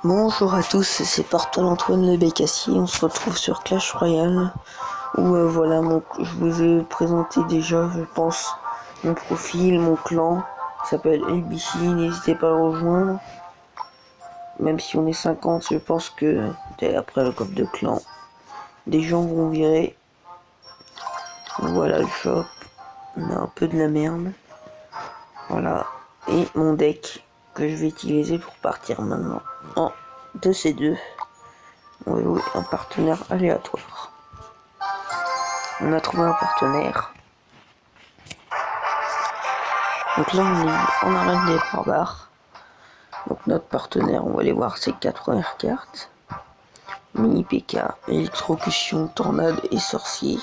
Bonjour à tous, c'est Portal Antoine Le Bécassier. On se retrouve sur Clash Royale où voilà, je vous ai présenté déjà, je pense, mon profil, mon clan. Il s'appelle LBC, n'hésitez pas à le rejoindre. Même si on est 50, je pense que dès après le code de clan, des gens vont virer. Voilà le shop, on a un peu de la merde. Voilà, et mon deck que je vais utiliser pour partir maintenant en 2C2. On va jouer un partenaire aléatoire. On a trouvé un partenaire. Donc là on est en arène des barbares. Donc notre partenaire, on va aller voir ses 4 premières cartes. Mini PK, électrocution, tornade et sorcier.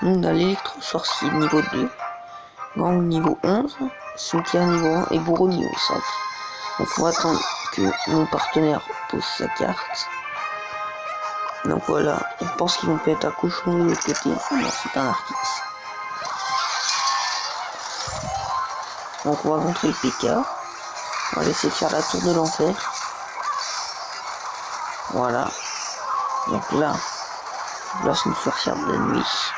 Nous on a l'électro-sorcier niveau 2, gang niveau 11, cimetière niveau 1 et bourreau niveau 5. Donc on va attendre que mon partenaire pose sa carte. Donc voilà, on pense qu'ils vont mettre un cochon de l'autre côté. Non, c'est un Artix. Donc on va rentrer le PK. On va laisser faire la tour de l'enfer. Voilà. Donc là, on place une sorcière de la nuit.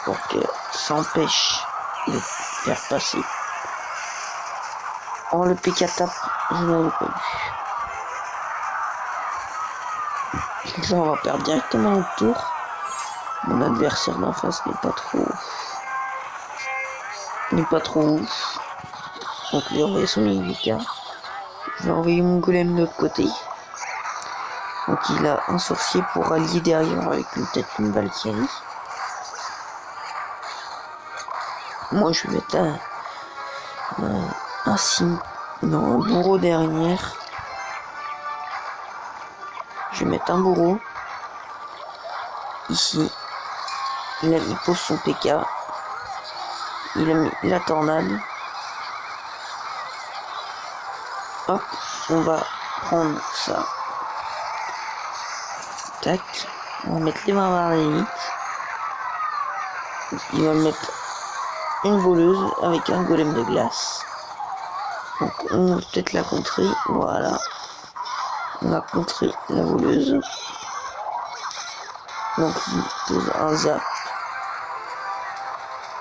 Pour que ça empêche de faire passer. Oh, le PK tape, je n'avais pas vu. Donc là, on va perdre directement notre tour. Mon adversaire d'en face n'est pas trop ouf. Donc je vais envoyer son mini-PK. Je vais envoyer mon golem de l'autre côté. Donc il a un sorcier pour allier derrière avec peut-être une Valkyrie. Moi je vais mettre un bourreau derrière. Je vais mettre un bourreau. Ici. Il pose son PK. Il a mis la tornade. Hop, on va prendre ça. Tac. On va mettre les barbares d'élite. Il va mettre une voleuse avec un golem de glace. Donc on va peut-être la contrer. Voilà. On a contré la voleuse. Donc il pose un zap.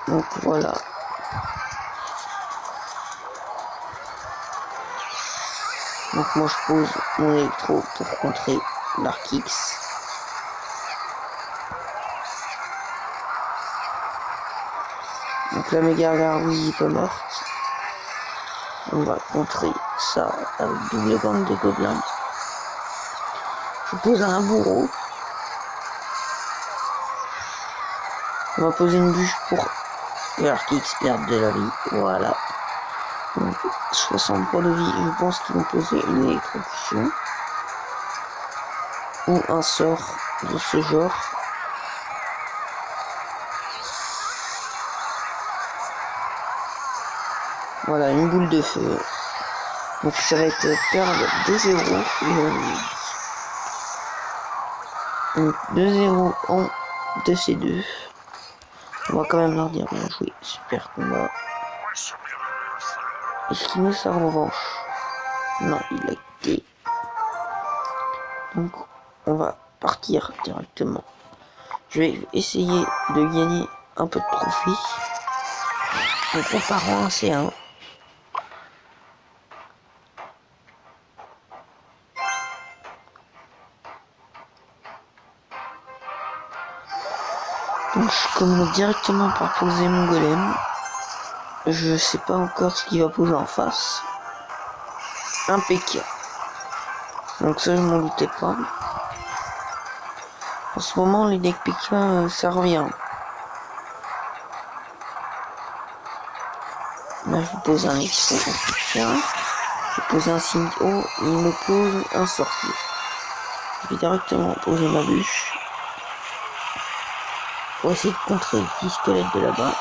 Donc voilà. Donc moi je pose mon électro pour contrer l'Artix. Donc la méga gargouille est pas morte. On va contrer ça avec double gang de gobelins. Je pose un bourreau. On va poser une bûche pour que l'Artix perde de la vie. Voilà. Donc 60 points de vie. Je pense qu'ils vont poser une électrocution. Ou un sort de ce genre. Voilà, une boule de feu. Donc ça va être perdre 2-0. Donc 2-0 en 2C2. On va quand même leur dire bien joué. Super combat. Est-ce qu'il met sa revanche? Non, il a quitté. Donc on va partir directement. Je vais essayer de gagner un peu de profit. Donc on part en 1C1. Donc je commence directement par poser mon golem. Je sais pas encore ce qu'il va poser en face. Un PK. Donc ça je m'en doutais pas. En ce moment les decks PK ça revient. Là je pose un extra. Je pose un signe haut, il me pose un sorcier. Je vais directement poser ma bûche. Pour essayer de contrer le petit squelette de là-bas.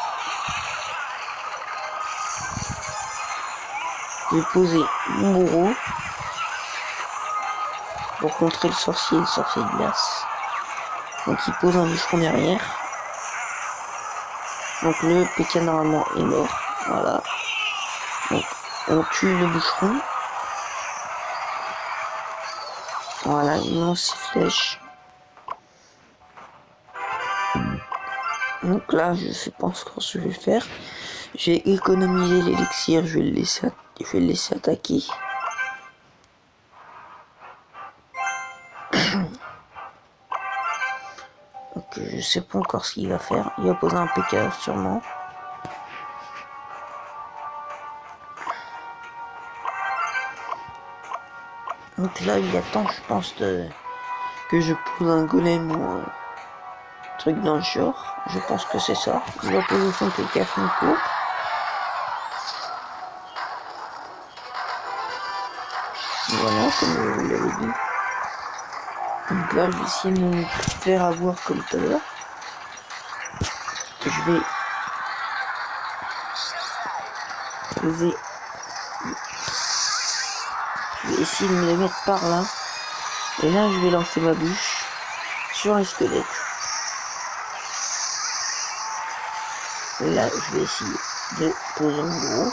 Je vais poser mon bourreau. Pour contrer le sorcier de glace. Donc il pose un bûcheron derrière. Donc le PK normalement est mort. Voilà. Donc on tue le bûcheron. Voilà, il lance ses flèches. Donc là, je sais pas ce que je vais faire. J'ai économisé l'élixir, je vais le laisser attaquer. Donc je sais pas encore ce qu'il va faire. Il va poser un PK sûrement. Donc là, il attend, je pense, que je pose un golem ou un truc dans le genre. Je pense que c'est ça. Il va poser son PK fin court. Voilà, comme je vous l'avais dit. Donc là, je vais essayer de me faire avoir comme tout à l'heure. Je vais poser. Je vais essayer de me les mettre par là. Et là, je vais lancer ma bûche sur les squelettes. Et là, je vais essayer de poser mon gros.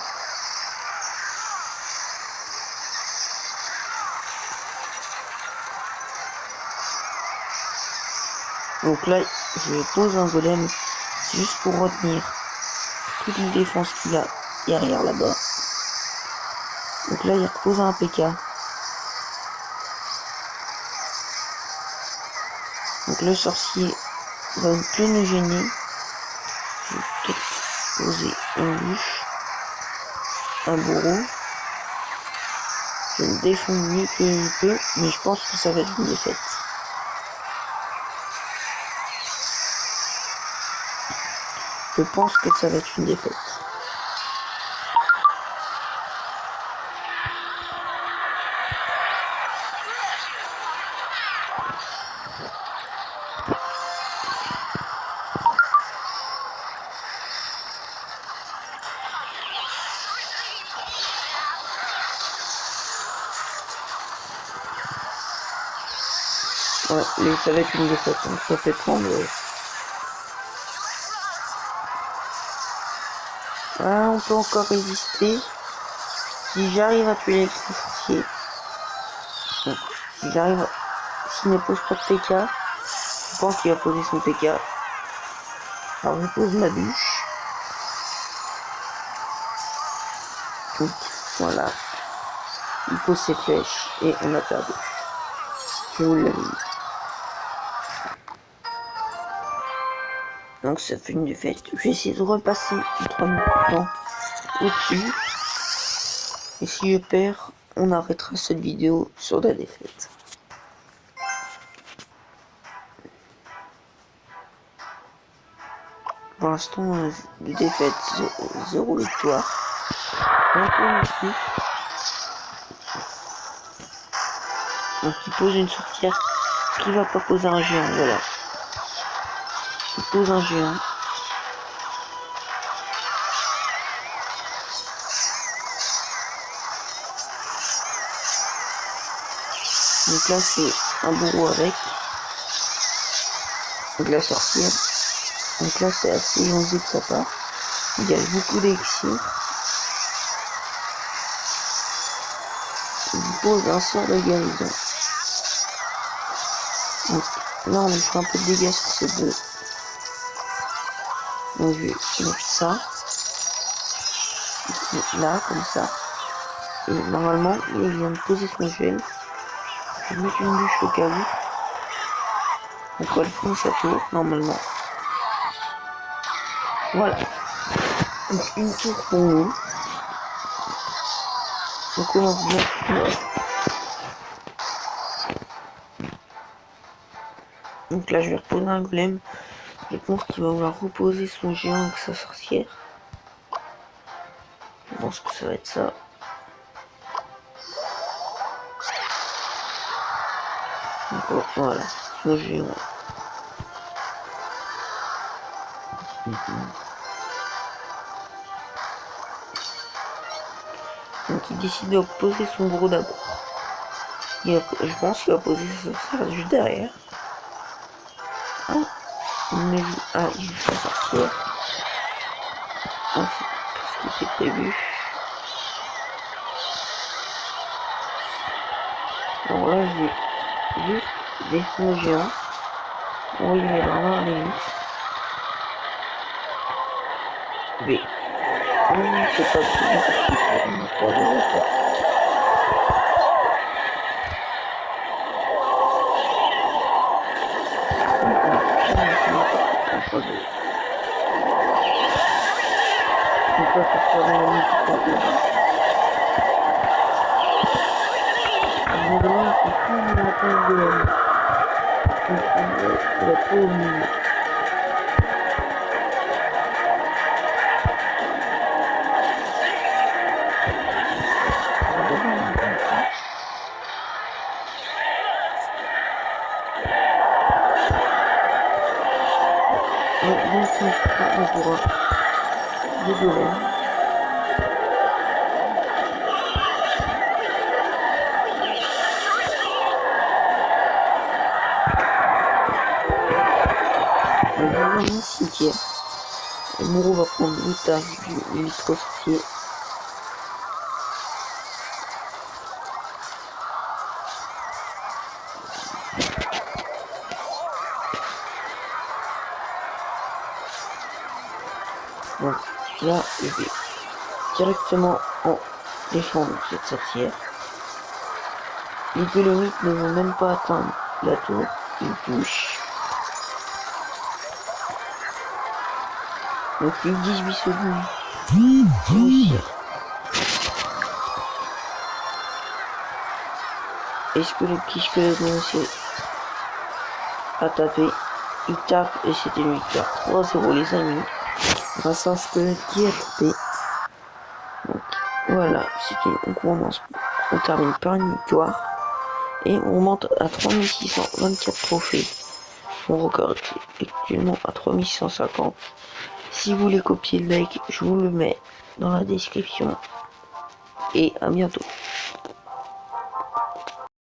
Donc là, je pose un golem juste pour retenir toute une défense qu'il a derrière là-bas. Donc là, il repose un PK. Donc le sorcier va ne plus nous gêner. Je vais peut-être poser une bûche, un bourreau. Je me défends mieux que je peux, mais je pense que ça va être une défaite. Je pense que ça va être une défaite. Ouais, mais ça va être une défaite, donc ça fait prendre. Ah, on peut encore résister. Si j'arrive à tuer l'électrosorcier. Donc, si j'arrive. S'il ne pose pas de PK, je pense qu'il va poser son PK. Alors je pose ma bûche. Donc, voilà. Il pose ses flèches et on a perdu. Je vous l'avais dit. Donc ça fait une défaite. Je vais essayer de repasser 3 minutes de temps au-dessus. Et si je perds, on arrêtera cette vidéo sur la défaite. Pour l'instant, défaite, 0 victoire. Donc il pose une sorcière. Est-ce qu'il va pas poser un géant? Voilà. Il pose un géant. Donc là c'est un bourreau avec. Donc la sorcière. Donc là c'est assez osé de sa part. Il y a beaucoup d'élixir. Il pose un sort de guérison. Donc là on lui fait un peu de dégâts sur ces deux. Donc je vais mettre ça. Ici, là, comme ça. Et normalement, il vient de poser son gel. Je vais mettre une bûche au cas où. Donc on va le prendre sa tour, normalement. Voilà. Donc une tour pour nous. On commence bien. Donc là je vais reposer un golem. Je pense qu'il va vouloir reposer son géant avec sa sorcière. Je pense que ça va être ça. Donc voilà, son géant. Donc il décide de poser son gros d'abord. Je pense qu'il va poser sa sorcière juste derrière. Il joue sa sorcière. Ensuite, ce qui était prévu. Bon là juste des fonds géants. On y met dans la limite. Mais c'est pas plus un cimetière. Et Moreau va prendre le taf du électrosorcier. Donc là, je vais directement en défendre cette sorcière. Les Dolomites ne vont même pas atteindre la tour, ils touchent. Donc plus 18 secondes. Réussir. Est-ce que le petit squelette vont essayer à taper? Il tape et c'était une victoire. 3-0 les amis. Grâce à un squelette qui a tapé. Donc voilà, on termine par une victoire. Et on remonte à 3624 trophées. Mon record est actuellement à 3650. Si vous voulez copier le like, je vous le mets dans la description. Et à bientôt.